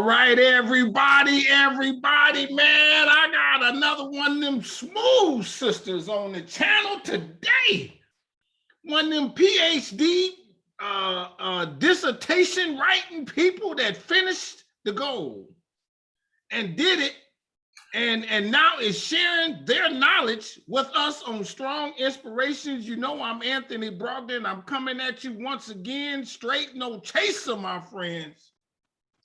right, everybody, man. I got another one of them smooth sisters on the channel today. One of them PhD dissertation writing people that finished the goal and did it, and now is sharing their knowledge with us on Strong Inspirations. You know, I'm Anthony Brogdon. I'm coming at you once again, straight no chaser, my friends.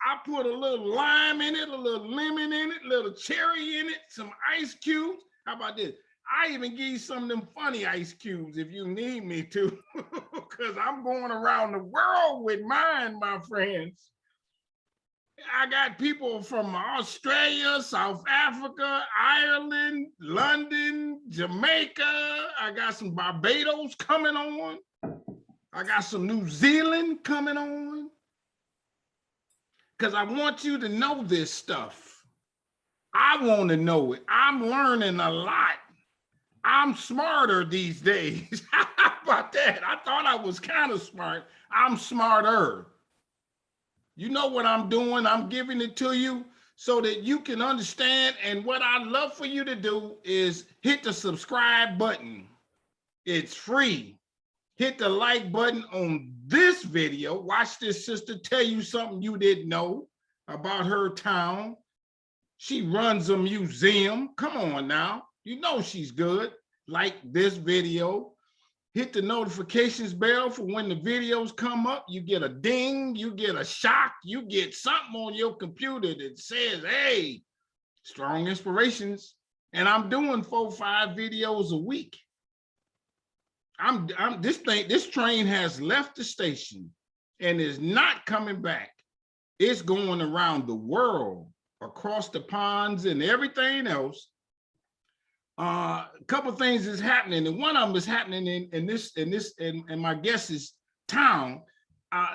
I put a little lime in it, a little lemon in it, a little cherry in it, some ice cubes. How about this? I even give you some of them funny ice cubes if you need me to, because I'm going around the world with mine, my friends. I got people from Australia, South Africa, Ireland, London, Jamaica. I got some Barbados coming on. I got some New Zealand coming on. Because I want you to know this stuff. I want to know it. I'm learning a lot. I'm smarter these days. How about that? I thought I was kind of smart. I'm smarter. You know what I'm doing? I'm giving it to you so that you can understand. And what I'd love for you to do is hit the subscribe button. It's free. Hit the like button on this video. Watch this sister tell you something you didn't know about her town. She runs a museum. Come on now. You know she's good. Like this video. Hit the notifications bell for when the videos come up. You get a ding, you get a shock, you get something on your computer that says, hey, Strong Inspirations. And I'm doing 4 or 5 videos a week. This train has left the station and is not coming back. It's going around the world, across the ponds and everything else. A couple of things is happening, and one of them is happening in my guest's town.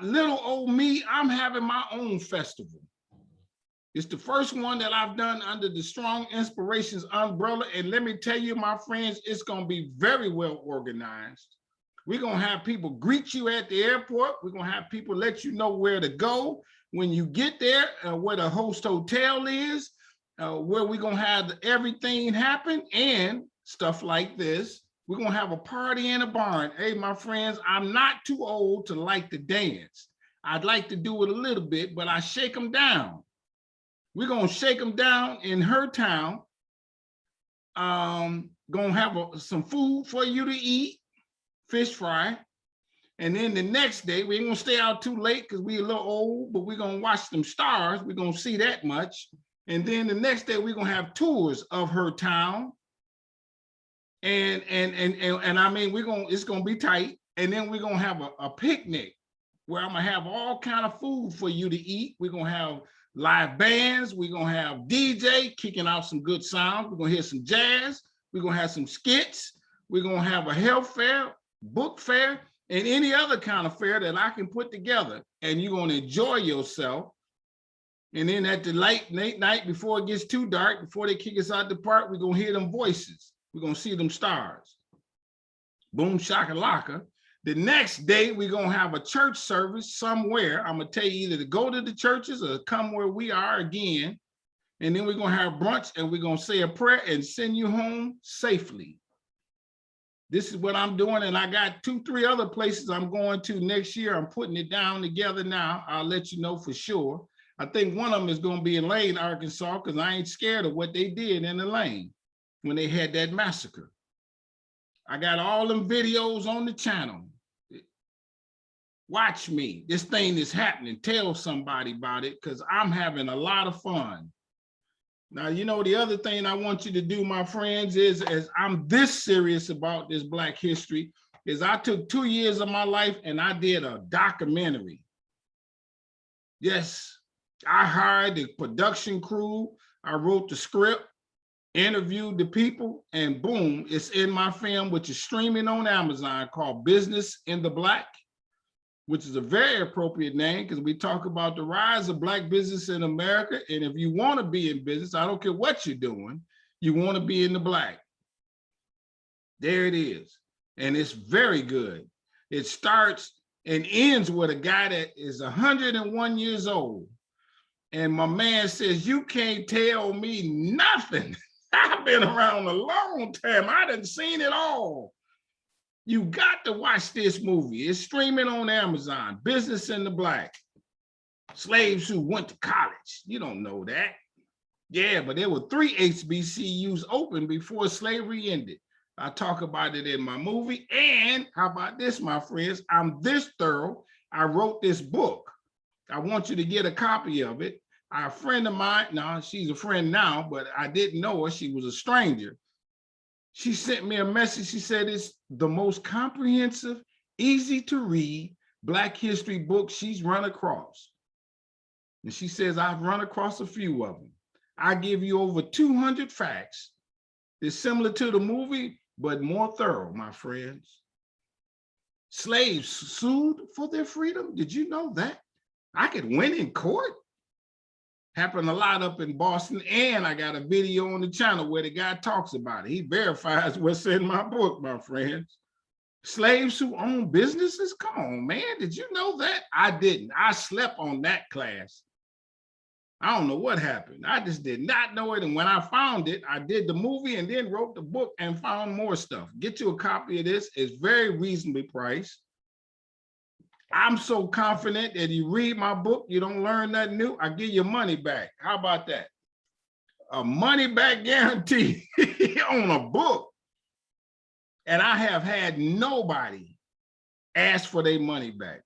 Little old me, I'm having my own festival. It's the first one that I've done under the Strong Inspirations umbrella. And let me tell you, my friends, it's going to be very well organized. We're going to have people greet you at the airport. We're going to have people let you know where to go when you get there, where the host hotel is, where we're going to have everything happen and stuff like this. We're going to have a party in a barn. Hey, my friends, I'm not too old to like to dance. I'd like to do it a little bit, but I shake them down. We're going to shake them down in her town. Going to have some food for you to eat, fish fry. And then the next day, we ain't going to stay out too late because we're a little old, but we're going to watch them stars. We're going to see that much. And then the next day, we're going to have tours of her town. And I mean, it's going to be tight. And then we're going to have a picnic where I'm going to have all kind of food for you to eat. We're going to have live bands. We're going to have DJ kicking out some good sounds. We're going to hear some jazz. We're going to have some skits. We're going to have a health fair, book fair, and any other kind of fair that I can put together. And you're going to enjoy yourself. And then at the late night, before it gets too dark, before they kick us out the park, we're going to hear them voices. We're going to see them stars. Boom, shakalaka. The next day, we're going to have a church service somewhere. I'm going to tell you either to go to the churches or come where we are again. And then we're going to have brunch and we're going to say a prayer and send you home safely. This is what I'm doing. And I got 2, 3 other places I'm going to next year. I'm putting it down together now. I'll let you know for sure. I think one of them is going to be in Lane, Arkansas, because I ain't scared of what they did in the Lane when they had that massacre. I got all them videos on the channel. Watch me. This thing is happening. Tell somebody about it because I'm having a lot of fun. Now, you know, the other thing I want you to do, my friends, is as I'm this serious about this Black history, is I took 2 years of my life and I did a documentary. Yes, I hired the production crew. I wrote the script, interviewed the people, and boom, it's in my film, which is streaming on Amazon, called Business in the Black, which is a very appropriate name because we talk about the rise of Black business in America. And if you want to be in business, I don't care what you're doing, you want to be in the Black. There it is. And it's very good. It starts and ends with a guy that is 101 years old. And my man says, you can't tell me nothing. I've been around a long time. I done seen it all. You got to watch this movie. It's streaming on Amazon. Business in the Black. Slaves who went to college. You don't know that. Yeah, but there were 3 HBCUs open before slavery ended. I talk about it in my movie. And how about this, my friends? I'm this thorough. I wrote this book. I want you to get a copy of it. A friend of mine, no, she's a friend now, but I didn't know her. She was a stranger. She sent me a message. She said it's the most comprehensive, easy to read Black history book she's run across. And she says, I've run across a few of them. I give you over 200 facts. It's similar to the movie, but more thorough, my friends. Slaves sued for their freedom. Did you know that? I could win in court. Happened a lot up in Boston, and I got a video on the channel where the guy talks about it. He verifies what's in my book, my friends. Slaves who own businesses? Come on, man. Did you know that? I didn't. I slept on that class. I don't know what happened. I just did not know it. And when I found it, I did the movie and then wrote the book and found more stuff. Get you a copy of this. It's very reasonably priced. I'm so confident that you read my book, you don't learn nothing new, I give you money back. How about that? A money back guarantee on a book. And I have had nobody ask for their money back.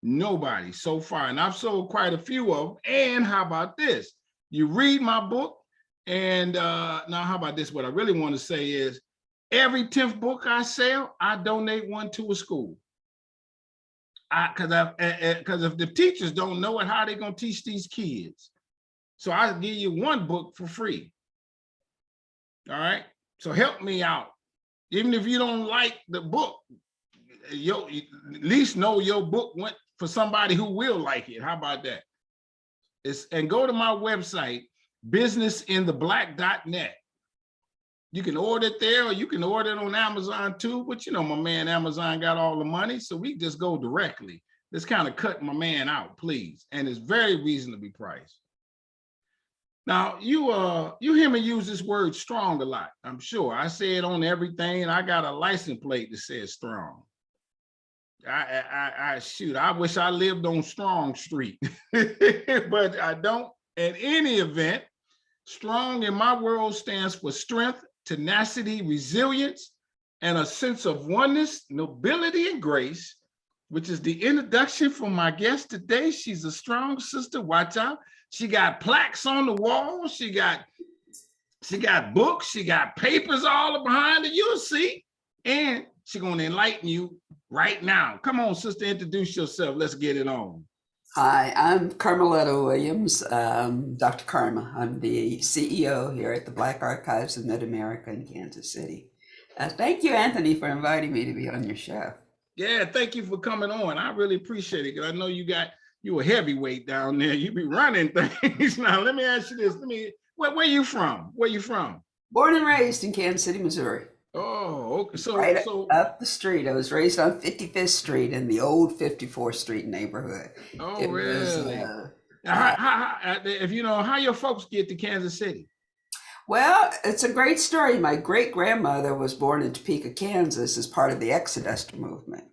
Nobody so far. And I've sold quite a few of them. And how about this? You read my book, and now how about this? What I really want to say is every 10th book I sell, I donate one to a school. Because if the teachers don't know it, how are they going to teach these kids? So I give you one book for free. All right. So help me out. Even if you don't like the book, at least know your book went for somebody who will like it. How about that? And go to my website, businessintheblack.net. You can order it there, or you can order it on Amazon too. But you know, my man Amazon got all the money, so we just go directly. Let's kind of cut my man out, please. And it's very reasonably priced. Now, you hear me use this word strong a lot, I'm sure. I say it on everything, and I got a license plate that says strong. Shoot, I wish I lived on Strong Street, but I don't. In any event, strong in my world stands for strength, tenacity, resilience, and a sense of oneness, nobility, and grace, which is the introduction for my guest today. She's a strong sister. Watch out. She got plaques on the wall. She got books. She got papers all behind her. You'll see. And she's going to enlighten you right now. Come on, sister, introduce yourself. Let's get it on. Hi, I'm Carmeletta Williams, Dr. Karma. I'm the CEO here at the Black Archives of Mid-America in Kansas City. Thank you, Anthony, for inviting me to be on your show. Yeah, thank you for coming on. I really appreciate it, because I know you a heavyweight down there. You be running things. Now, let me ask you this. Where you from? Where you from? Born and raised in Kansas City, Missouri. Oh, okay. So Up the street. I was raised on 55th Street in the old 54th Street neighborhood. Oh, really? If you know, how your folks get to Kansas City? Well, it's a great story. My great-grandmother was born in Topeka, Kansas as part of the Exodusters movement.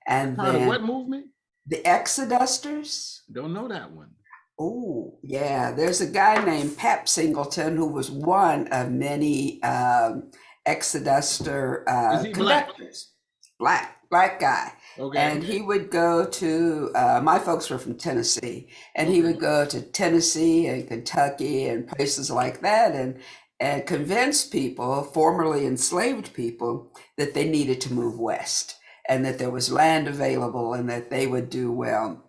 And Part of what movement? The Exodusters. Don't know that one. Oh, yeah. There's a guy named Pap Singleton who was one of many Exoduster conductors. Black guy. Okay. And he would go to, my folks were from Tennessee, and he would go to Tennessee and Kentucky and places like that and convince people, formerly enslaved people, that they needed to move west and that there was land available and that they would do well.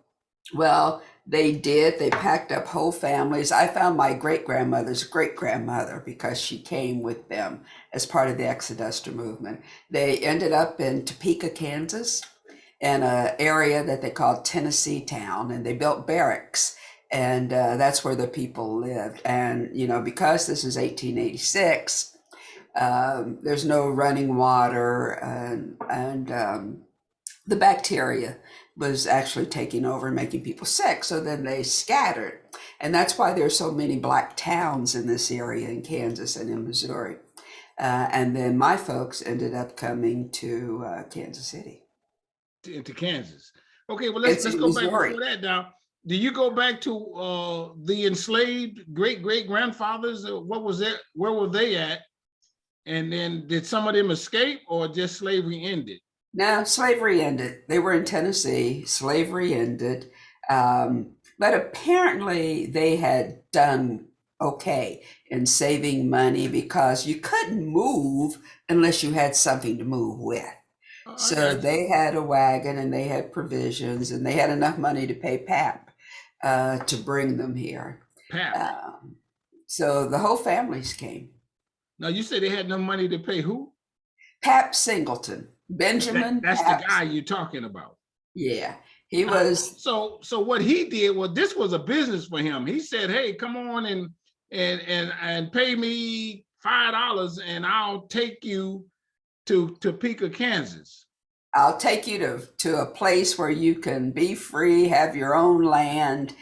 Well, they did. They packed up whole families. I found my great-grandmother's great-grandmother because she came with them as part of the Exoduster movement. They ended up in Topeka, Kansas, in an area that they called Tennessee Town, and they built barracks, and that's where the people lived. And, you know, because this is 1886, there's no running water, and the bacteria was actually taking over and making people sick. So then they scattered. And that's why there's so many black towns in this area in Kansas and in Missouri. And then my folks ended up coming to Kansas City. Into Kansas. Okay, well It's let's in go back Missouri. before that now. Do you go back to the enslaved great grandfathers? What was that? Where were they at? And then did some of them escape, or just slavery ended? No, slavery ended. They were in Tennessee. Slavery ended. But apparently they had done okay in saving money because you couldn't move unless you had something to move with. Oh, I So got you. they had a wagon and they had provisions and they had enough money to pay Pap to bring them here. Pap. So the whole families came. Now you said they had no money to pay who? Pap Singleton, Benjamin. That's Pap, the guy you're talking about. yeah, he was. So what he did was, this was a business for him. He said, "Hey, come on and pay me $5, and I'll take you to Topeka, Kansas." I'll take you to a place where you can be free, have your own land,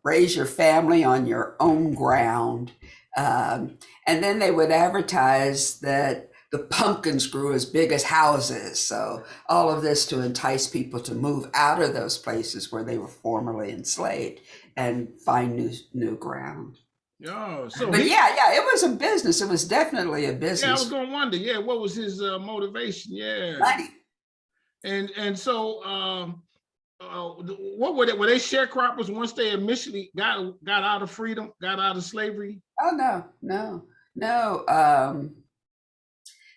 raise your family on your own ground. And then they would advertise that the pumpkins grew as big as houses. So all of this to entice people to move out of those places where they were formerly enslaved and find new ground. Oh, so But yeah, it was a business. It was definitely a yeah, I was business. gonna wonder, yeah, what was his motivation? Yeah. Money. And so what were they? Were they sharecroppers once they initially got out of freedom, got out of slavery? Oh no.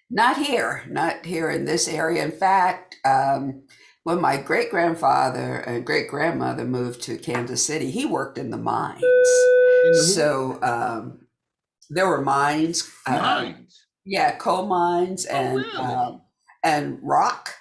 Not here in this area. In fact, when my great grandfather and great grandmother moved to Kansas City, he worked in the mines. So there were mines. Mines. Yeah, coal mines and really? And rock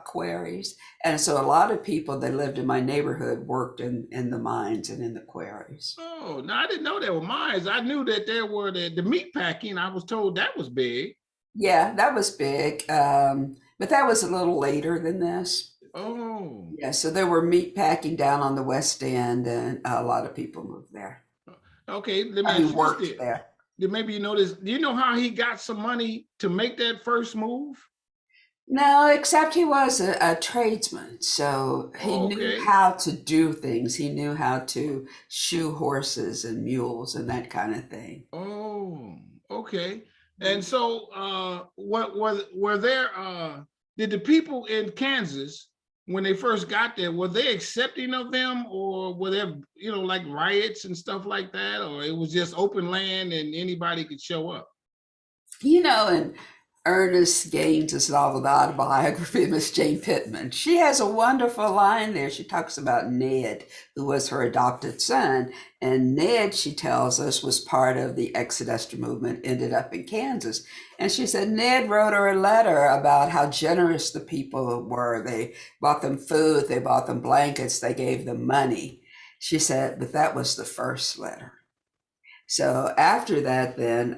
quarries. And so a lot of people that lived in my neighborhood worked in the mines and in the quarries. Oh, no, I didn't know there were mines. I knew that there were the meat packing. I was told that was big. Yeah, that was big. But that was a little later than this. Oh. Yeah, so there were meat packing down on the West End, and a lot of people moved there. Okay, let me ask you worked this. there. Maybe you know this. Do you know how he got some money to make that first move? No, except he was a tradesman, so he knew how to do things. He knew how to shoe horses and mules and that kind of thing. Oh, okay. And so what were there did the people in Kansas, when they first got there, were they accepting of them, or were there, like riots and stuff like that, or it was just open land and anybody could show up? And Ernest Gaines' novel, The Autobiography of Miss Jane Pittman. She has a wonderful line there. She talks about Ned, who was her adopted son. And Ned, she tells us, was part of the Exodus movement, ended up in Kansas. And she said Ned wrote her a letter about how generous the people were. They bought them food, they bought them blankets, they gave them money. She said, but that was the first letter. So after that, then,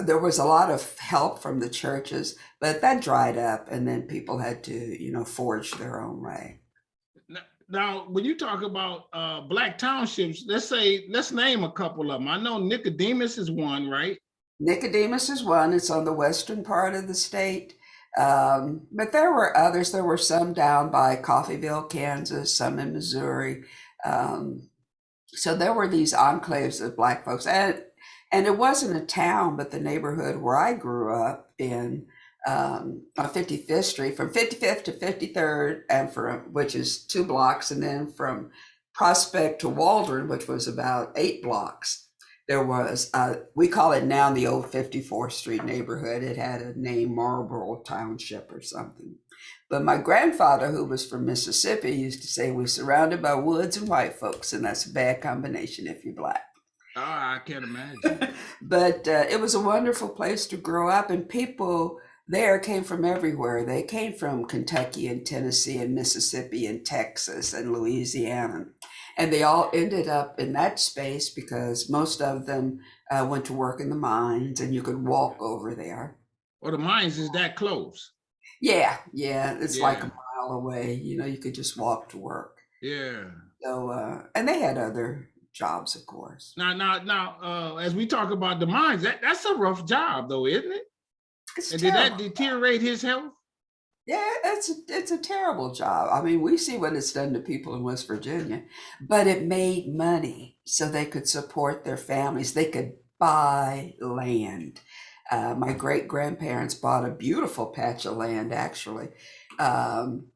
there was a lot of help from the churches, but that dried up, and then people had to, forge their own way. Now, when you talk about black townships, let's name a couple of them. I know Nicodemus is one, right? Nicodemus is one. It's on the western part of the state. But there were others. There were some down by Coffeyville, Kansas, some in Missouri. So there were these enclaves of black folks. And it wasn't a town, but the neighborhood where I grew up in on 55th Street, from 55th to 53rd, and which is 2 blocks, and then from Prospect to Waldron, which was about 8 blocks. There was, we call it now the old 54th Street neighborhood. It had a name, Marlboro Township or something. But my grandfather, who was from Mississippi, used to say we're surrounded by woods and white folks, and that's a bad combination if you're black. Oh, I can't imagine. But it was a wonderful place to grow up, and people there came from everywhere. They came from Kentucky and Tennessee and Mississippi and Texas and Louisiana. And they all ended up in that space because most of them went to work in the mines, and you could walk over there. Well, the mines is that close. Yeah, it's like a mile away. You know, you could just walk to work. Yeah. So, and they had other jobs, of course. Now, as we talk about the mines, that's a rough job, though, isn't it? It's And did that terrible. deteriorate his health? Yeah, it's a terrible job. I mean, we see what it's done to people in West Virginia, but it made money so they could support their families. They could buy land. My great grandparents bought a beautiful patch of land, actually, um,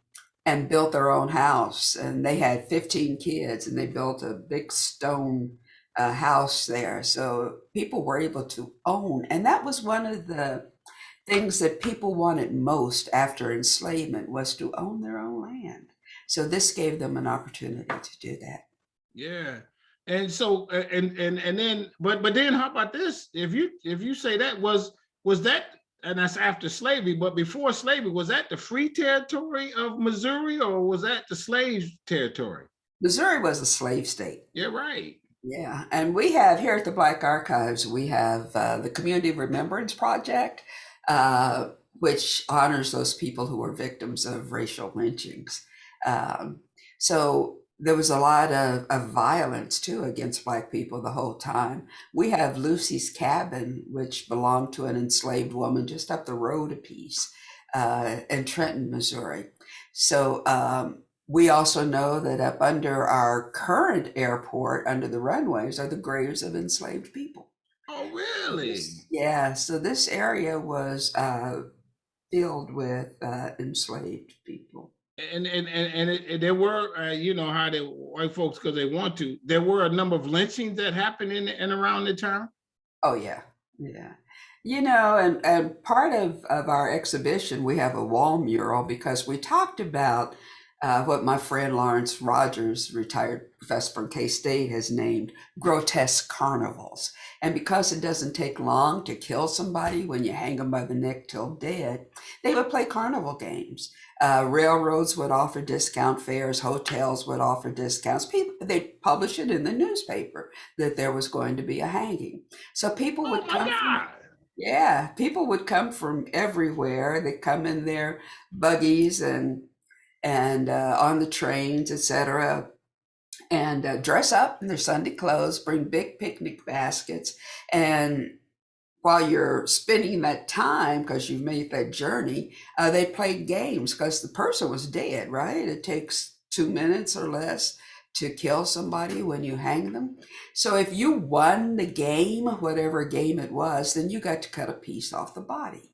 and built their own house. And they had 15 kids, and they built a big stone house there. So people were able to own, and that was one of the things that people wanted most after enslavement was to own their own land. So this gave them an opportunity to do that. Yeah. And so and then but then how about this? If you say that was that, and that's after slavery, but before slavery, was that the free territory of Missouri or was that the slave territory? Missouri was a slave state. Yeah, right. Yeah, and we have here at the Black Archives, we have the Community Remembrance Project, which honors those people who were victims of racial lynchings. Um, so there was a lot of violence too against Black people the whole time. We have Lucy's Cabin, which belonged to an enslaved woman just up the road a piece in Trenton, Missouri. So we also know that up under our current airport, under the runways, are the graves of enslaved people. Oh, So really? yeah, so this area was filled with enslaved people. And there were, you know, how the white folks, because they want to, there were a number of lynchings that happened in and around the town. Oh yeah, yeah. You know, and part of our exhibition, we have a wall mural because we talked about what my friend Lawrence Rogers, retired professor from K-State, has named grotesque carnivals. And because it doesn't take long to kill somebody when you hang them by the neck till dead, they would play carnival games. Railroads would offer discount fares, hotels would offer discounts. People, they'd publish it in the newspaper that there was going to be a hanging. So people Oh would my come from, God. yeah, people would come from everywhere. They come in their buggies and on the trains, etc., and dress up in their Sunday clothes, bring big picnic baskets, and while you're spending that time because you've made that journey, they played games because the person was dead, right? It takes 2 minutes or less to kill somebody when you hang them. So if you won the game, whatever game it was, then you got to cut a piece off the body.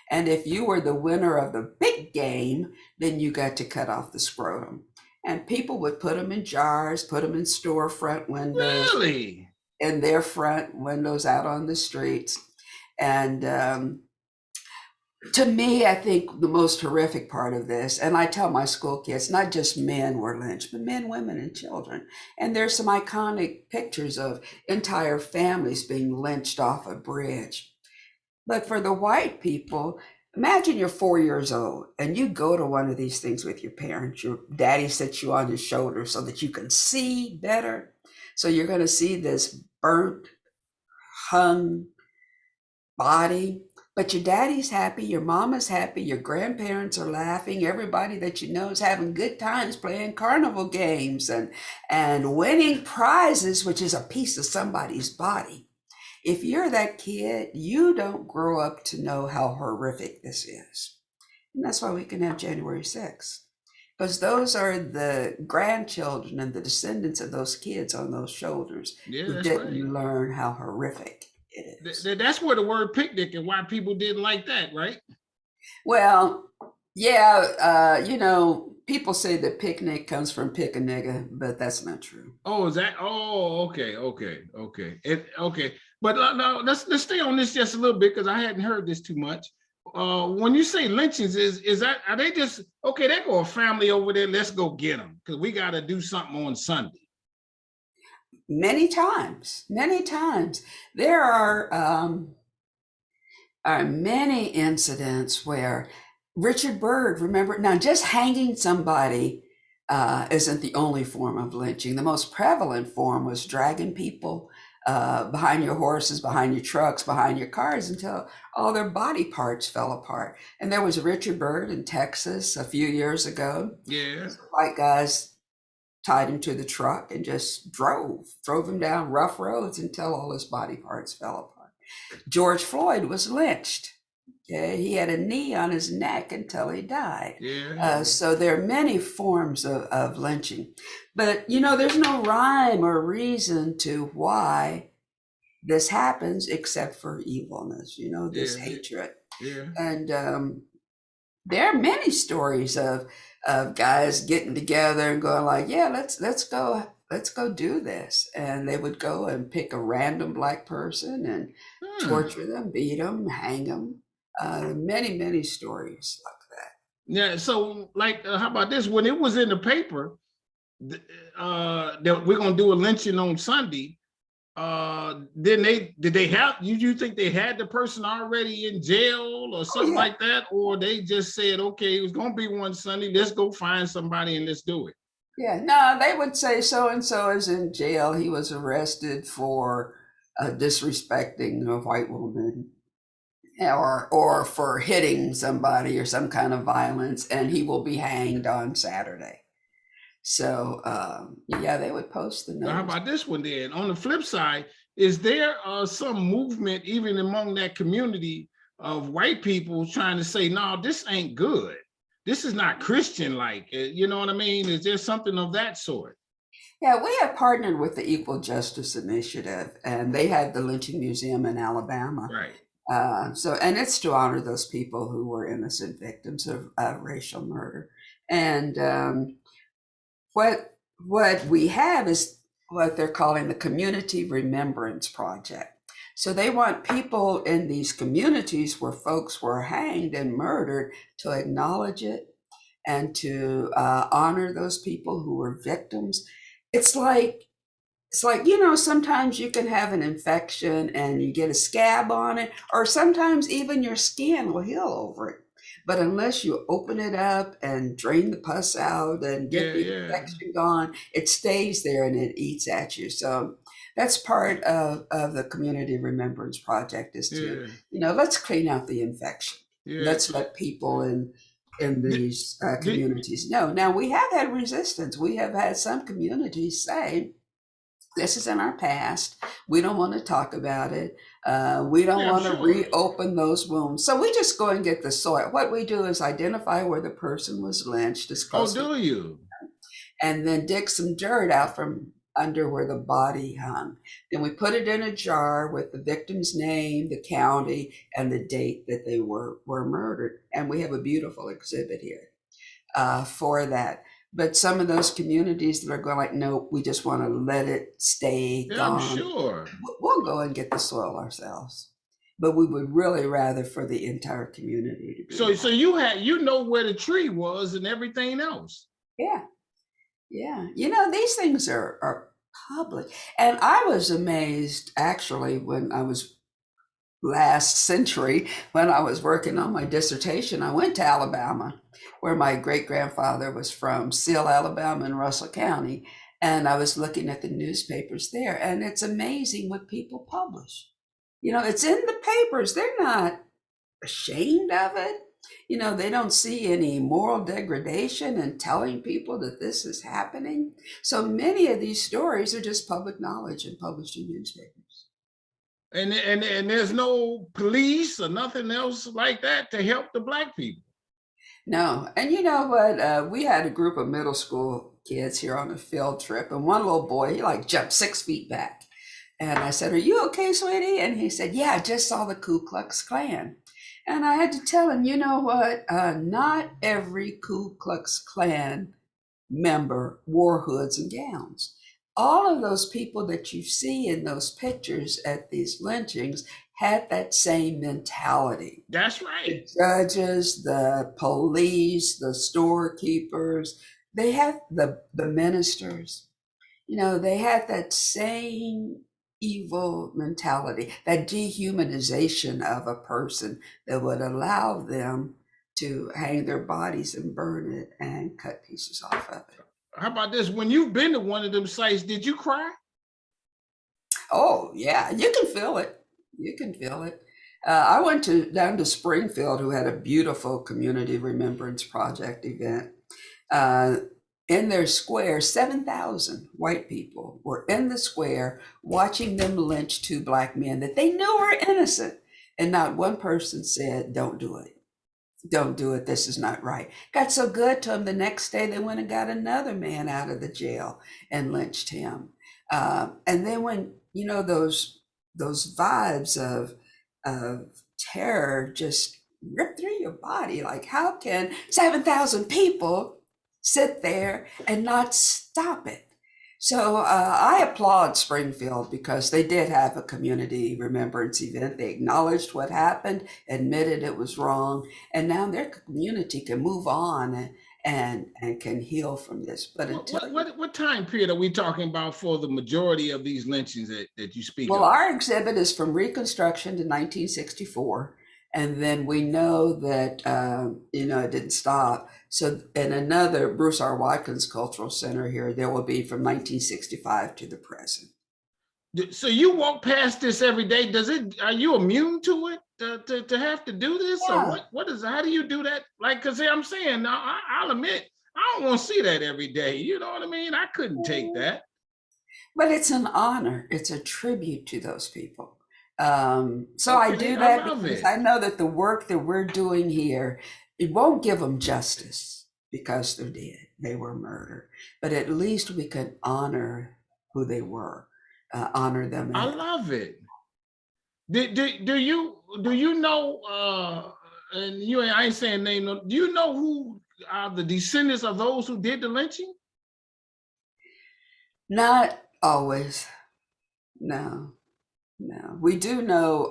And if you were the winner of the big game, then you got to cut off the scrotum. And people would put them in jars, put them in storefront windows, Really? in their front windows out on the streets. And to me, I think the most horrific part of this, and I tell my school kids, not just men were lynched, but men, women, and children. And there's some iconic pictures of entire families being lynched off a bridge. But for the white people, imagine you're 4 years old and you go to one of these things with your parents. Your daddy sits you on his shoulder so that you can see better. So you're going to see this burnt, hung body, but your daddy's happy, your mama's happy, your grandparents are laughing, everybody that you know is having good times playing carnival games and winning prizes, which is a piece of somebody's body. If you're that kid, you don't grow up to know how horrific this is. And that's why we can have January 6th, because those are the grandchildren and the descendants of those kids on those shoulders Yeah, who that's didn't right. learn how horrific it is. That's where the word picnic and why people didn't like that, right? Well, yeah, you know, people say that picnic comes from pick a nigga, but that's not true. Oh, is that? Oh, okay. But no, let's stay on this just a little bit because I hadn't heard this too much. When you say lynchings, is that, are they just okay? There go a family over there. Let's go get them because we got to do something on Sunday. Many times, many times. There are many incidents where Richard Byrd, remember, now just hanging somebody isn't the only form of lynching. The most prevalent form was dragging people behind your horses, behind your trucks, behind your cars until all their body parts fell apart. And there was Richard Byrd in Texas a few years ago. Yeah. White guys tied him to the truck and just drove him down rough roads until all his body parts fell apart. George Floyd was lynched. Okay? He had a knee on his neck until he died. Yeah. So there are many forms of lynching. But, there's no rhyme or reason to why this happens except for evilness, this Yeah. hatred. Yeah. And there are many stories of guys getting together and going like, yeah, let's go do this. And they would go and pick a random black person and torture them, beat them, hang them. Many, many stories like that. Yeah. So, like, how about this? When it was in the paper that we're gonna do a lynching on Sunday, then did they have you think they had the person already in jail or something like that, or they just said, okay, it was gonna be one Sunday, let's go find somebody and let's do it? Yeah, no, they would say so and so is in jail. He was arrested for disrespecting a white woman or for hitting somebody or some kind of violence, and he will be hanged on Saturday. So yeah, they would post the Now, how notice. about this one then? On the flip side, is there some movement even among that community of white people trying to say, no, this ain't good. This is not Christian like, you know what I mean? Is there something of that sort? Yeah, we have partnered with the Equal Justice Initiative, and they have the Lynching Museum in Alabama. Right. And it's to honor those people who were innocent victims of racial murder. And what we have is what they're calling the Community Remembrance Project. So they want people in these communities where folks were hanged and murdered to acknowledge it and to honor those people who were victims. It's like, sometimes you can have an infection and you get a scab on it, or sometimes even your skin will heal over it. But unless you open it up and drain the pus out and get the infection gone, it stays there and it eats at you. So that's part of the Community Remembrance Project is to, let's clean out the infection. Let's let people in these communities know. Now, we have had resistance. We have had some communities say, this is in our past. We don't want to talk about it. We don't want to reopen those wounds. So we just go and get the soil. What we do is identify where the person was lynched as close. Oh, do you? And then dig some dirt out from under where the body hung. Then we put it in a jar with the victim's name, the county, and the date that they were murdered. And we have a beautiful exhibit here for that. But some of those communities that are going like, no, we just want to let it stay gone. I'm sure. We'll go and get the soil ourselves. But we would really rather for the entire community to be. So you know where the tree was and everything else. Yeah. Yeah. These things are public. And I was amazed actually when I was last century, when I was working on my dissertation, I went to Alabama, where my great-grandfather was from, Seal, Alabama, in Russell County. And I was looking at the newspapers there, and it's amazing what people publish. It's in the papers. They're not ashamed of it. They don't see any moral degradation in telling people that this is happening. So many of these stories are just public knowledge and published in newspapers. And there's no police or nothing else like that to help the Black people. No. And you know what? We had a group of middle school kids here on a field trip, and one little boy, he like jumped 6 feet back. And I said, are you okay, sweetie? And he said, yeah, I just saw the Ku Klux Klan. And I had to tell him, you know what? Not every Ku Klux Klan member wore hoods and gowns. All of those people that you see in those pictures at these lynchings had that same mentality. That's right. The judges, the police, the storekeepers, they had the ministers, they had that same evil mentality, that dehumanization of a person that would allow them to hang their bodies and burn it and cut pieces off of it. How about this? When you've been to one of them sites, did you cry? Oh, yeah, you can feel it. You can feel it. I went down to Springfield, who had a beautiful community remembrance project event. Uh, in their square, 7,000 white people were in the square watching them lynch two black men that they knew were innocent. And not one person said, don't do it. Don't do it. This is not right. Got so good to them, the next day they went and got another man out of the jail and lynched him. And then when, those vibes of terror just rip through your body, like how can 7,000 people sit there and not stop it? So I applaud Springfield because they did have a community remembrance event. They acknowledged what happened, admitted it was wrong, and now their community can move on and can heal from this. But What time period are we talking about for the majority of these lynchings that you speak well, of? our exhibit is from Reconstruction to 1964. And then we know that, it didn't stop. So in another Bruce R. Watkins Cultural Center here, there will be from 1965 to the present. So you walk past this every day. Are you immune to it to have to do this? Yeah. Or what is, how do you do that? Like, cause I'm saying, I'll admit, I don't want to see that every day. You know what I mean? I couldn't take that. But it's an honor. It's a tribute to those people. So I Okay, do I that love because it. I know that the work that we're doing here, it won't give them justice because they're dead. They were murdered. But at least we can honor who they were, honor them. I love it. Do you know? And I ain't saying name. Do you know who are the descendants of those who did the lynching? Not always. No. We do know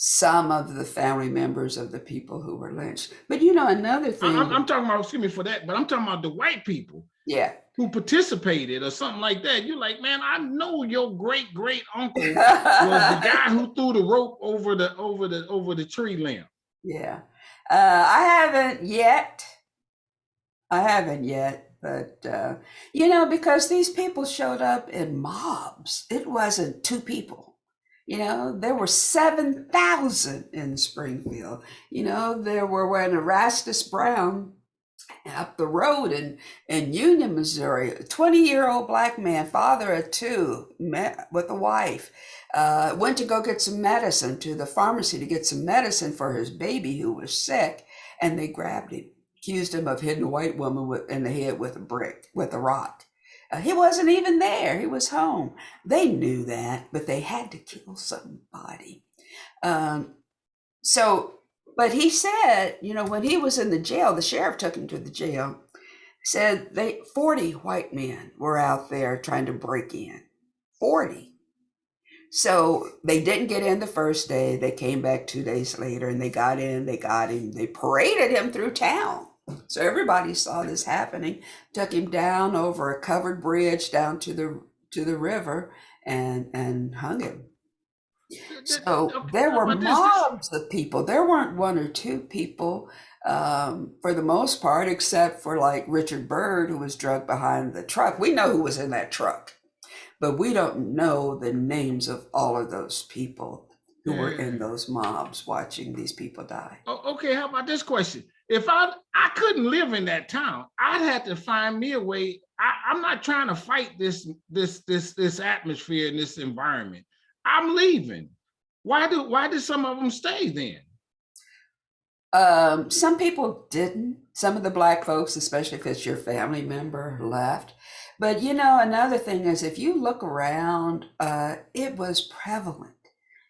some of the family members of the people who were lynched. But another thing. I'm talking about, excuse me for that, but I'm talking about the white people. Yeah. Who participated or something like that. You're like, man, I know your great great uncle was the guy who threw the rope over the tree limb. Yeah. I haven't yet. But because these people showed up in mobs. It wasn't two people. There were 7,000 in Springfield. There were when Erastus Brown up the road in Union, Missouri, a 20-year-old black man, father of two, met with a wife, went to go get some medicine to the pharmacy to get some medicine for his baby who was sick, and they grabbed him, accused him of hitting a white woman in the head with a rock. He wasn't even there. He was home. They knew that, but they had to kill somebody. But he said, when he was in the jail, the sheriff took him to the jail, said 40 white men were out there trying to break in. 40. So they didn't get in the first day. They came back 2 days later and they got in, they got him, they paraded him through town. So everybody saw this happening, took him down over a covered bridge down to the river and hung him. So there were mobs of people. There weren't one or two people for the most part, except for like Richard Byrd, who was drugged behind the truck. We know who was in that truck, but we don't know the names of all of those people who were in those mobs watching these people die. Okay, how about this question? If I couldn't live in that town, I'd have to find me a way. I'm not trying to fight this atmosphere and this environment. I'm leaving. Why did some of them stay then? Some people didn't. Some of the black folks, especially if it's your family member, left. But another thing is, if you look around, it was prevalent.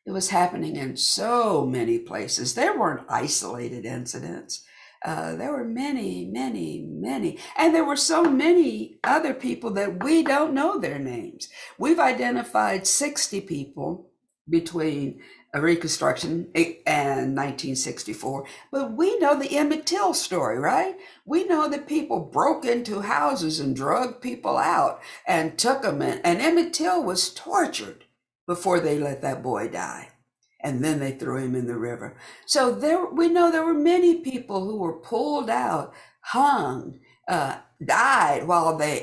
It was happening in so many places. There weren't isolated incidents. There were many, many, many. And there were so many other people that we don't know their names. We've identified 60 people between Reconstruction and 1964, but we know the Emmett Till story, right? We know that people broke into houses and drugged people out and took them in, and Emmett Till was tortured before they let that boy die. And then they threw him in the river. So we know there were many people who were pulled out, hung, died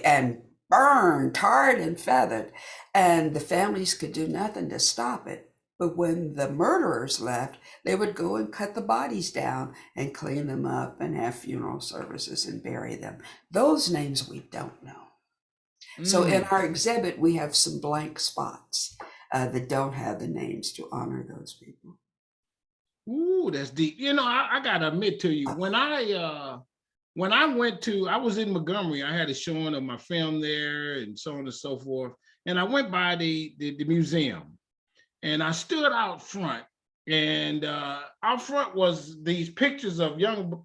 and burned, tarred and feathered. and the families could do nothing to stop it. But when the murderers left, they would go and cut the bodies down and clean them up and have funeral services and bury them. Those names we don't know. So in Mm. our exhibit, we have some blank spots that don't have the names to honor those people. Ooh, that's deep. You know, I gotta admit to you, when I went to, I was in Montgomery, I had a showing of my film there and so on and so forth. And I went by the museum and I stood out front, and out front was these pictures of young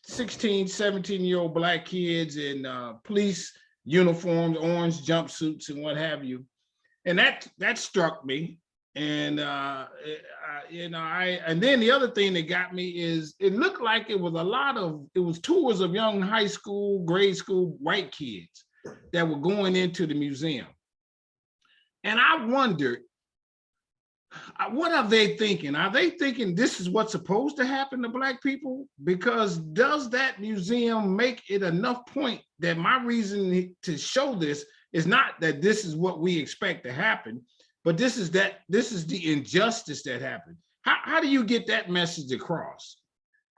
16, 17-year-old Black kids in police uniforms, orange jumpsuits and what have you. And that struck me. And you know, and then the other thing that got me is it looked like it was tours of young high school, grade school white kids that were going into the museum. And I wondered, what are they thinking? Are they thinking this is what's supposed to happen to Black people? Because does that museum make it enough point that my reason to show this is not that this is what we expect to happen, but this is the injustice that happened? How do you get that message across?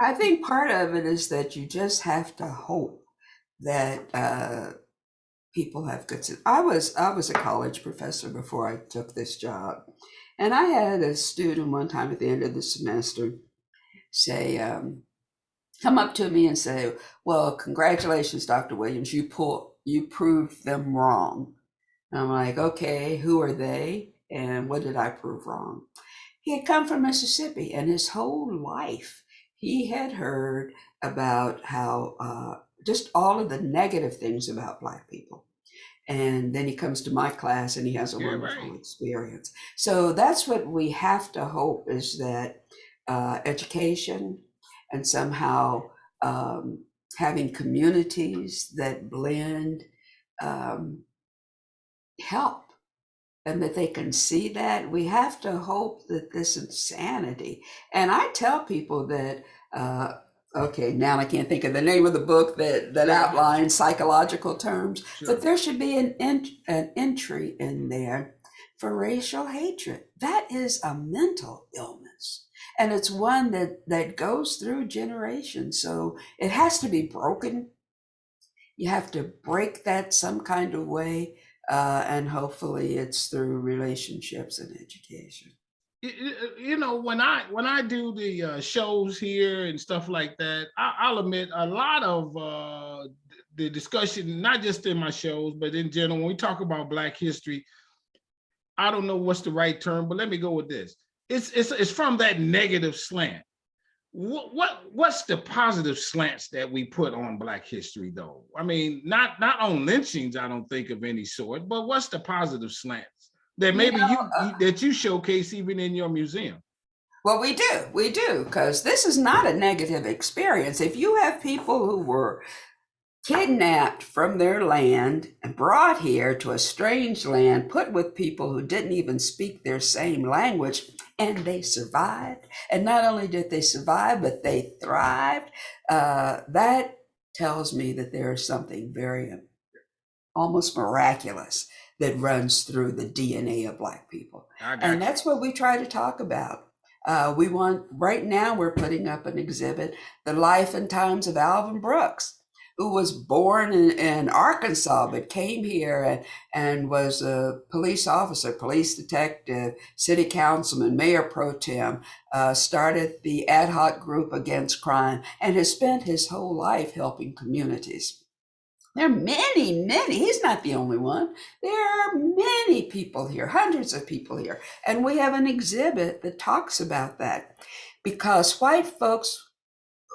I think part of it is that you just have to hope that people have good sense. I was a college professor before I took this job, and I had a student one time at the end of the semester say, come up to me and say, "Well, congratulations, Dr. Williams, you proved them wrong." And I'm like, "Okay, who are they, and what did I prove wrong?" He had come from Mississippi, and his whole life he had heard about how just all of the negative things about Black people. And then he comes to my class and he has a Yeah, wonderful right. experience. So that's what we have to hope, is that education and somehow having communities that blend um, help, and that they can see that. We have to hope that this insanity, and I tell people that, okay, now I can't think of the name of the book that Yeah, outlines psychological terms, but sure. there should be an entry in there for racial hatred. That is a mental illness. And it's one that goes through generations. So it has to be broken. You have to break that some kind of way, and hopefully it's through relationships and education. You know, when I do the shows here and stuff like that, I'll admit a lot of the discussion, not just in my shows, but in general, when we talk about Black history, I don't know what's the right term, but let me go with this. It's from that negative slant. What's the positive slants that we put on Black history, though? I mean, not on lynchings, I don't think of any sort, but what's the positive slants that You maybe know, you showcase even in your museum? well, we do, because this is not a negative experience. If you have people who were kidnapped from their land and brought here to a strange land, put with people who didn't even speak their same language, and they survived. And not only did they survive, but they thrived. That tells me that there is something very almost miraculous that runs through the DNA of Black people. I And got you. that's what we try to talk about. Right now, we're putting up an exhibit, The Life and Times of Alvin Brooks, who was born in Arkansas, but came here and was a police officer, police detective, city councilman, mayor pro tem, started the ad hoc group against crime, and has spent his whole life helping communities. There are many. He's not the only one. There are many people here, hundreds of people here. And we have an exhibit that talks about that, because white folks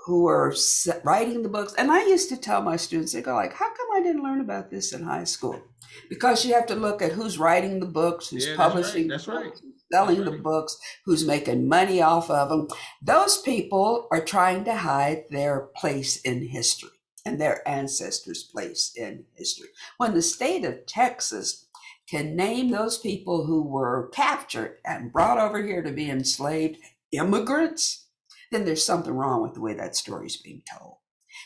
who are writing the books, and I used to tell my students, they go like, how come I didn't learn about this in high school? Because you have to look at who's writing the books, who's Yeah, that's right. publishing the That's right. books, who's That's selling the right. books, who's making money off of them. Those people are trying to hide their place in history and their ancestors' place in history. When the state of Texas can name those people who were captured and brought over here to be enslaved immigrants, then there's something wrong with the way that story is being told.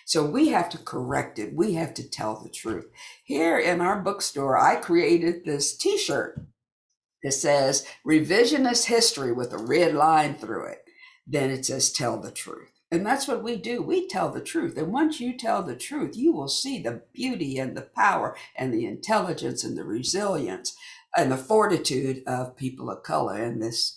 So we have to correct it. We have to tell the truth. Here in our bookstore, I created this T-shirt It says revisionist history with a red line through it. Then it says tell the truth. And that's what we do. We tell the truth. And once you tell the truth, you will see the beauty and the power and the intelligence and the resilience and the fortitude of people of color in this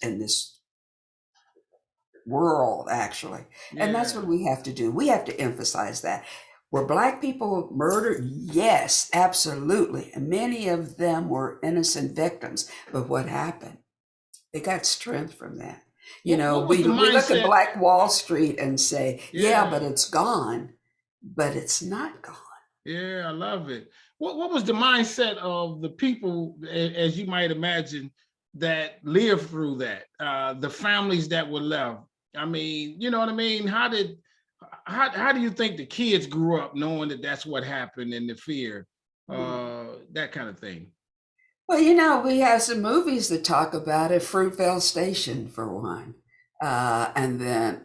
world, actually. And that's Yeah. what we have to do. We have to emphasize that. Were Black people murdered? Yes, absolutely. And many of them were innocent victims. But what happened? They got strength from that. You know, What was the we look at mindset? Black Wall Street and say, yeah, but Yeah. it's gone. But it's not gone. Yeah, I love it. What was the mindset of the people, as you might imagine, that lived through that? The families that were left. I mean, you know what I mean? How do you think the kids grew up knowing that that's what happened and the fear, that kind of thing? Well, you know, we have some movies that talk about it. Fruitvale Station, for one, and then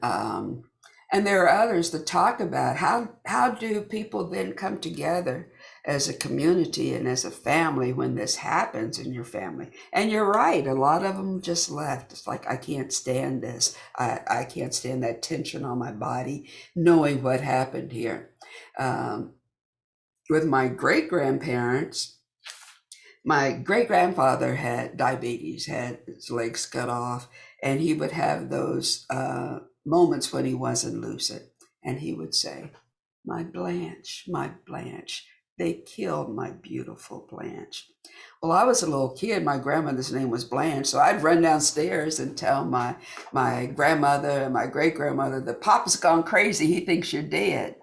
and there are others that talk about how do people then come together as a community and as a family when this happens in your family. And you're right, a lot of them just left. It's like, I can't stand this. I can't stand that tension on my body, knowing what happened here. Um, with my great grandparents, my great grandfather had diabetes, had his legs cut off, and he would have those moments when he wasn't lucid. And he would say, my Blanche, they killed my beautiful Blanche. Well, I was a little kid. My grandmother's name was Blanche. So I'd run downstairs and tell my grandmother and my great grandmother that Papa's gone crazy. He thinks you're dead.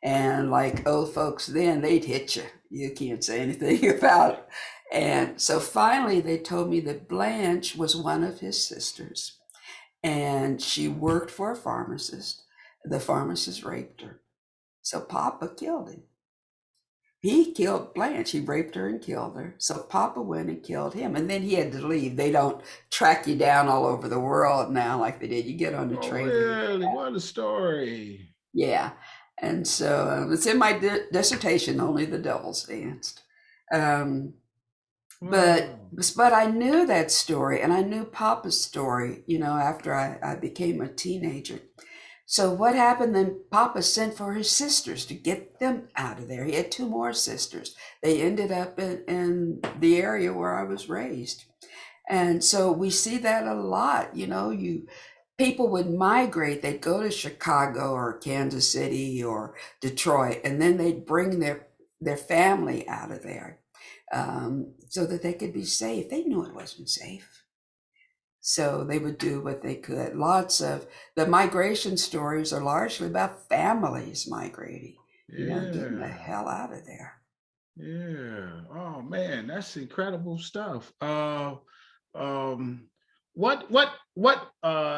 And like old folks then, they'd hit you. You can't say anything about it. And so finally, they told me that Blanche was one of his sisters, and she worked for a pharmacist. The pharmacist raped her. So Papa killed him. He killed Blanche. He raped her and killed her. So Papa went and killed him. And then he had to leave. They don't track you down all over the world now like they did. You get on the Oh, train. really? What a story. Yeah. And so it's in my dissertation, Only the Devils Danced. Um, but Wow. but I knew that story, and I knew Papa's story, you know, after I became a teenager. So what happened then? Papa sent for his sisters to get them out of there. He had two more sisters. They ended up in the area where I was raised. And so we see that a lot, you know, people would migrate, they'd go to Chicago or Kansas City or Detroit, and then they'd bring their family out of there so that they could be safe. They knew it wasn't safe. So they would do what they could. Lots of the migration stories are largely about families migrating, you know, getting the Yeah. hell out of there. Yeah. Oh man, that's incredible stuff. Um,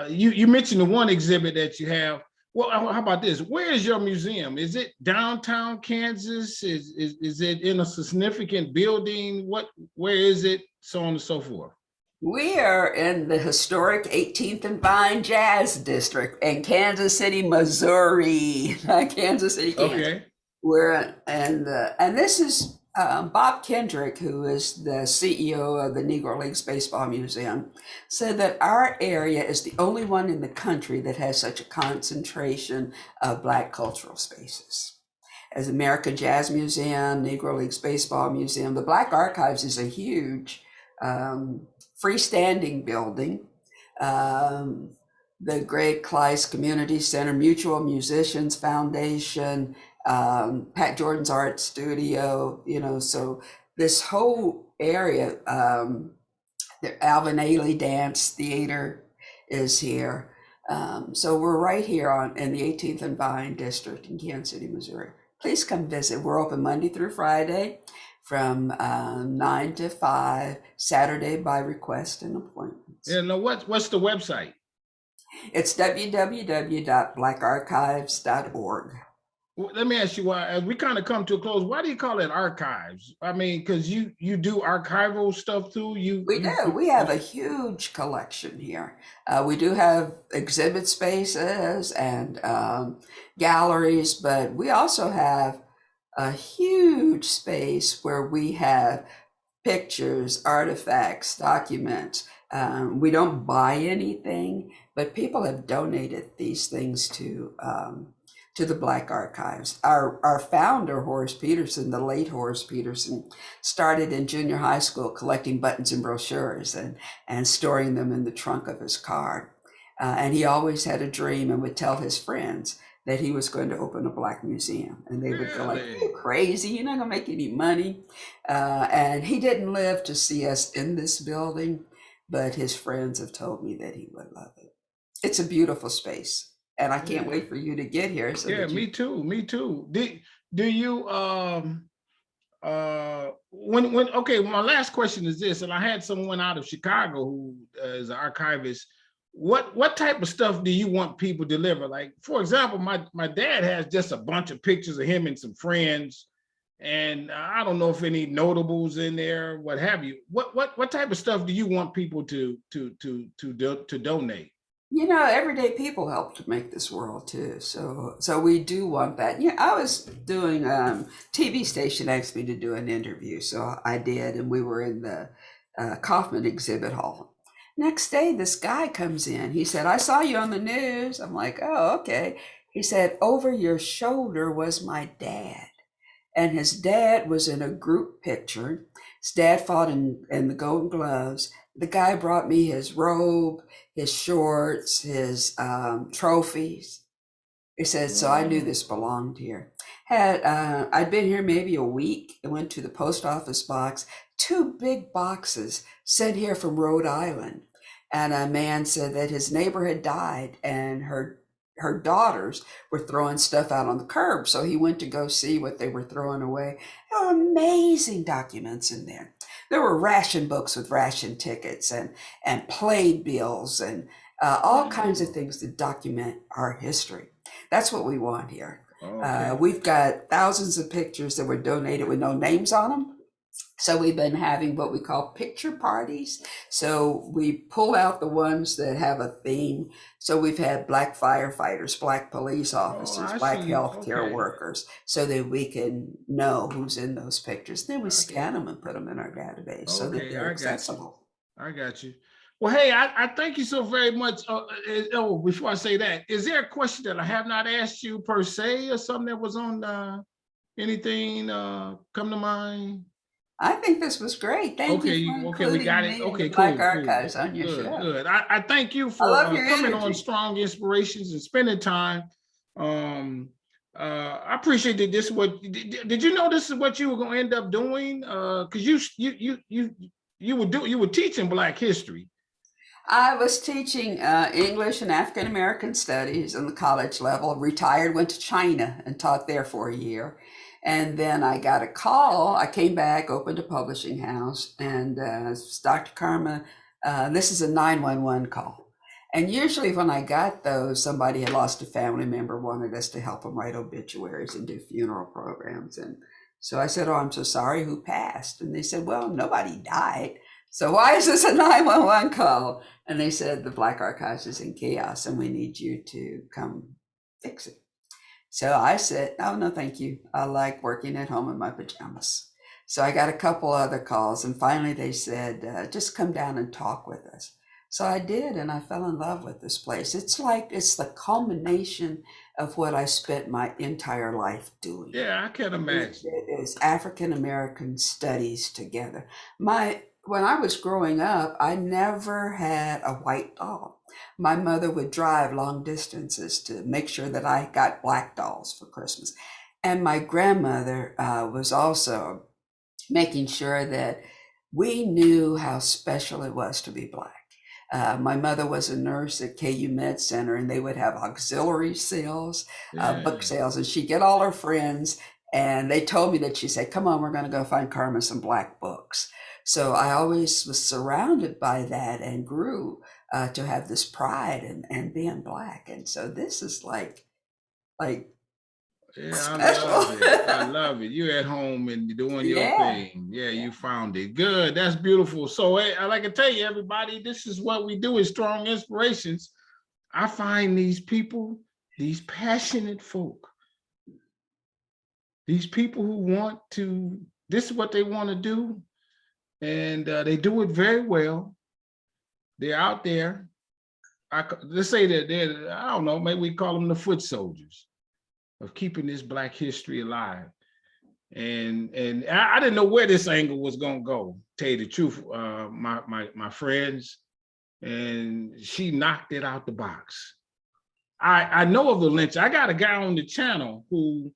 you mentioned the one exhibit that you have. Well, how about this? Where is your museum? Is it downtown Kansas? Is it in a significant building? Where is it? So on and so forth. We are in the historic 18th and Vine Jazz District in Kansas City, Missouri. Kansas City, Kansas. Okay. And this is Bob Kendrick, who is the CEO of the Negro Leagues Baseball Museum, said that our area is the only one in the country that has such a concentration of Black cultural spaces. As American Jazz Museum, Negro Leagues Baseball Museum, the Black Archives is a huge freestanding building. Um, the Greg Kleiss Community Center, Mutual Musicians Foundation, Pat Jordan's Art Studio, you know, so this whole area, the Alvin Ailey Dance Theater is here. So we're right here in the 18th and Vine District in Kansas City, Missouri. Please come visit. We're open Monday through Friday from 9 to 5, Saturday by request and appointments. Yeah. No. What's the website? It's www.blackarchives.org. Well, let me ask you why, as we kind of come to a close, why do you call it archives? I mean, because you do archival stuff too. We do. We have a huge collection here. We do have exhibit spaces and galleries, but we also have a huge space where we have pictures, artifacts, documents. We don't buy anything, but people have donated these things to the Black Archives. Our founder, Horace Peterson, the late Horace Peterson, started in junior high school collecting buttons and brochures and storing them in the trunk of his car. And he always had a dream and would tell his friends that he was going to open a Black museum. And they would go like, Really? "You crazy, you're not gonna make any money." And he didn't live to see us in this building, but his friends have told me that he would love it. It's a beautiful space, and I can't Yeah. wait for you to get here so Yeah, that you. me too. Me too. Do you when okay, my last question is this, and I had someone out of Chicago who is an archivist. What type of stuff do you want people to deliver? Like, for example, my dad has just a bunch of pictures of him and some friends, and I don't know if any notables in there, what have you. What type of stuff do you want people to donate? You know, everyday people help to make this world too. So we do want that. Yeah, I was doing TV station asked me to do an interview, so I did, and we were in the Kaufman exhibit hall. Next day, this guy comes in. He said, "I saw you on the news." I'm like, "Oh, okay." He said, "Over your shoulder was my dad." And his dad was in a group picture. His dad fought in the Golden Gloves. The guy brought me his robe, his shorts, his trophies. He said, "So I knew Wow. this belonged here." I'd been here maybe a week and went to the post office box, two big boxes sent here from Rhode Island. And a man said that his neighbor had died and her daughters were throwing stuff out on the curb. So he went to go see what they were throwing away. There were amazing documents in there. There were ration books with ration tickets and playbills and all kinds of Wow. things to document our history. That's what we want here. Okay. We've got thousands of pictures that were donated with no names on them. So we've been having what we call picture parties. So we pull out the ones that have a theme. So we've had Black firefighters, Black police Oh, officers, I Black see. healthcare Okay. workers, so that we can know who's in those pictures. Then we I scan them and put them in our database so that Okay, they're I got you. accessible. I got you. Well, hey, I thank you so very much. Oh, before I say that, is there a question that I have not asked you per se, or something that was on anything come to mind? I think this was great. Thank you Okay, for okay, we got including it. me in the Okay, Black cool, cool. Archives on your Good, show. good. I thank you I for love your coming on energy. Strong Inspirations and spending time. Um, I appreciate that. This is what did you know this is what you were going to end up doing? Because you were teaching Black history. I was teaching English and African American studies on the college level, retired, went to China and taught there for a year. And then I got a call. I came back, opened a publishing house, and Dr. Karma, this is a 911 call. And usually, when I got those, somebody had lost a family member, wanted us to help them write obituaries and do funeral programs. And so I said, "Oh, I'm so sorry, who passed?" And they said, "Well, nobody died. So why is this a 911 call?" And they said, "The Black Archives is in chaos and we need you to come fix it." So I said, "Oh, no, thank you. I like working at home in my pajamas." So I got a couple other calls, and finally they said, "Just come down and talk with us." So I did, and I fell in love with this place. It's like it's the culmination of what I spent my entire life doing. Yeah, I can imagine. It is African American studies together. When I was growing up, I never had a white doll. My mother would drive long distances to make sure that I got Black dolls for Christmas. And my grandmother was also making sure that we knew how special it was to be Black. My mother was a nurse at KU Med Center, and they would have auxiliary sales, book Yeah. sales, and she'd get all her friends. And they told me that she said, "Come on, we're going to go find Karma some Black books." So I always was surrounded by that and grew to have this pride and being Black. And so this is like Yeah, I special. love it. I love it. You're at home and doing your Yeah. thing. Yeah, Yeah. you found it. Good. That's beautiful. So hey, I like to tell you, everybody, this is what we do is Strong Inspirations. I find these people, these passionate folk, these people who want to, this is what they want to do. and they do it very well. They're out there. Let's say that they're, I don't know, maybe we call them the foot soldiers of keeping this Black history alive. And I didn't know where this angle was gonna go. Tell you the truth, my friends, and she knocked it out the box. I know of the lynch. I got a guy on the channel who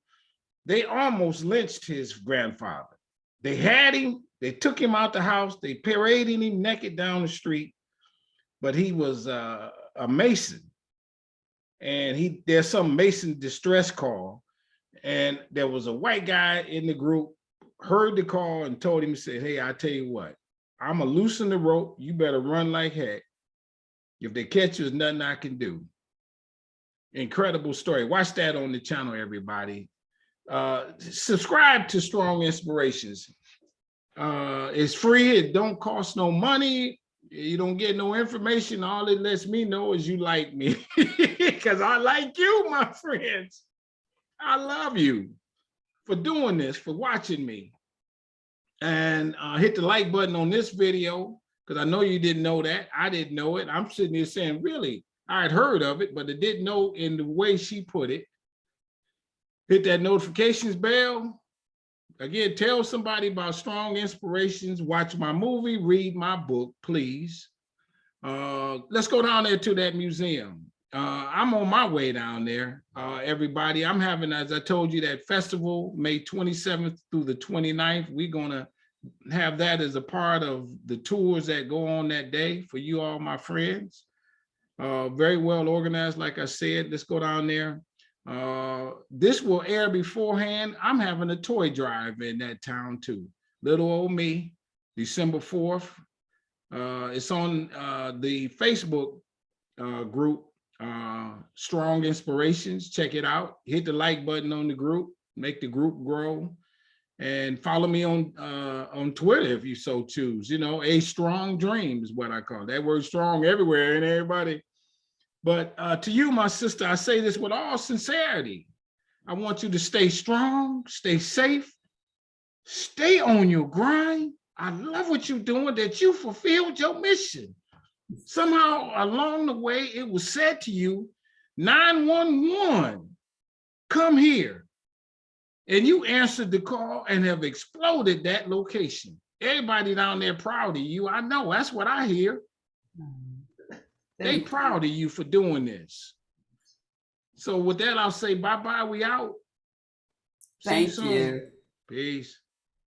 they almost lynched his grandfather. They had him. They took him out the house. They paraded him naked down the street, but he was a Mason, and there's some Mason distress call, and there was a white guy in the group, heard the call and told him, said, hey, I tell you what, I'm gonna loosen the rope. You better run like heck. If they catch you, there's nothing I can do. Incredible story. Watch that on the channel, everybody. Subscribe to Strong Inspirations. It's free. It don't cost no money. You don't get no information. All it lets me know is you like me, because I like you, my friends. I love you for doing this, for watching me. And hit the like button on this video, because I know you didn't know that. I didn't know it. I'm sitting here saying, really, I had heard of it, but I didn't know in the way she put it. Hit that notifications bell. Again, tell somebody about Strong Inspirations. Watch my movie, read my book, please. Let's go down there to that museum. I'm on my way down there, everybody. I'm having, as I told you, that festival, May 27th through the 29th. We're gonna have that as a part of the tours that go on that day for you all, my friends. Very well organized, like I said. Let's go down there. This will air beforehand. I'm having a toy drive in that town too. Little old me, December 4th. It's on the Facebook group, Strong Inspirations. Check it out. Hit the like button on the group. Make the group grow. And follow me on Twitter if you so choose. You know, A Strong Dream is what I call it. That word strong everywhere, and everybody. But to you, my sister, I say this with all sincerity. I want you to stay strong, stay safe, stay on your grind. I love what you're doing, that you fulfilled your mission. Somehow along the way, it was said to you, 911, come here. And you answered the call and have exploded that location. Everybody down there proud of you. I know, that's what I hear. They proud of you for doing this. So with that, I'll say bye-bye. We out. Thank you. Peace.